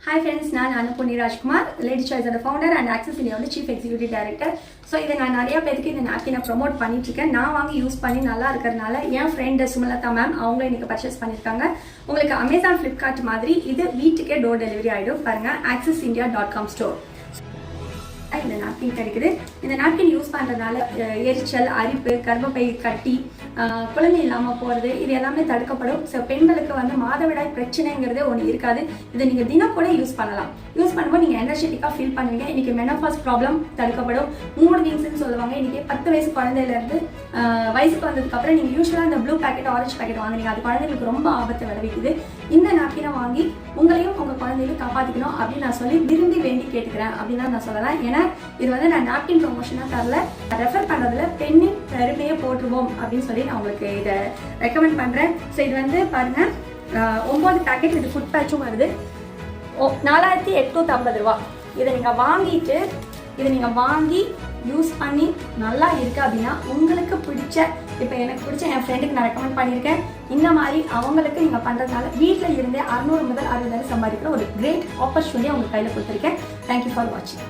Hi friends, நான் அனுப்புனி Rajkumar, lady சாய்ஸோட ஃபவுண்டர் அண்ட் ஆக்சஸ் இந்தியாவோட சீஃப் எக்ஸிக்யூட்டிவ் டைரக்டர். ஸோ இதை நான் நிறைய பேருக்கு இந்த நாப்கினை ப்ரொமோட் பண்ணிட்டு இருக்கேன். நான் வாங்கி யூஸ் பண்ணி நல்லா இருக்கிறதுனால என் ஃப்ரெண்டு சுமலதா மேம் அவங்க இன்னைக்கு பர்ச்சேஸ் பண்ணியிருக்காங்க. உங்களுக்கு அமேசான் ஃப்ளிப்கார்ட் மாதிரி இது வீட்டுக்கே டோர் டெலிவரி ஆகிடும். பாருங்க, accessindia.com ஸ்டோர் இந்த நாப்கின் கிடைக்குது. இந்த நாப்கின் யூஸ் பண்ணுறதுனால எரிச்சல், அரிப்பு, கர்ப்பப்பை கட்டி, குழந்தை இல்லாமல் போகிறது இது எல்லாமே தடுக்கப்படும். ஸோ பெண்களுக்கு மாதவிடாய் பிரச்சனைங்கிறதே ஒன்று இருக்காது. இதை நீங்கள் தினம் கூட யூஸ் பண்ணலாம். யூஸ் பண்ணும்போது நீங்கள் எனர்ஜெட்டிக்காக ஃபீல் பண்ணுவீங்க. இன்றைக்கி மெனோபாஸ் ப்ராப்ளம் தடுக்கப்படும். மூட் விங்ஸ்ன்னு சொல்லுவாங்க. இன்றைக்கி 10 வயசு குழந்தையிலேருந்து வயசுக்கு வந்ததுக்கப்புறம் நீங்கள் யூஸ்வலாக இந்த ப்ளூ பேக்கெட், ஆரஞ்சு பேக்கெட் வாங்குறீங்க. அது குழந்தைங்களுக்கு ரொம்ப ஆபத்தை விளைவிக்குது. இந்த நாப்கினை வாங்கி உங்களையும் உங்கள் குழந்தைகளையும் காப்பாற்றிக்கணும் அப்படின்னு நான் சொல்லி விரும்பி வேண்டி கேட்டுக்கிறேன் அப்படின்னு நான் சொல்லலாம். ஏன்னா இது நான் நாப்கின் ப்ரொமோஷனாக தரல, ரெஃபர் பண்ணுறதுல பெண்ணின் பெருமையை போட்டுருவோம் அப்படின்னு சொல்லி நான் உங்களுக்கு இதை ரெக்கமெண்ட் பண்ணுறேன். ஸோ இது பாருங்கள், 9 பேக்கெட், இது ஃபுட் பேட்சும் வருது. 4850 ரூபா. இதை நீங்கள் வாங்கி யூஸ் பண்ணி நல்லா இருக்குது அப்படின்னா உங்களுக்கு பிடிச்ச, இப்போ எனக்கு பிடிச்ச என் ஃப்ரெண்டுக்கு நான் ரெக்கமெண்ட் பண்ணியிருக்கேன். இந்த மாதிரி அவங்களுக்கு நீங்கள் பண்ணுறதுனால வீட்டில் இருந்தே 600 முதல் 60,000 சம்பாதிக்கிற ஒரு கிரேட் ஆப்பர்ச்சுனிட்டியை உங்கள் கையில் கொடுத்துருக்கேன். தேங்க்யூ ஃபார் வாட்சிங்.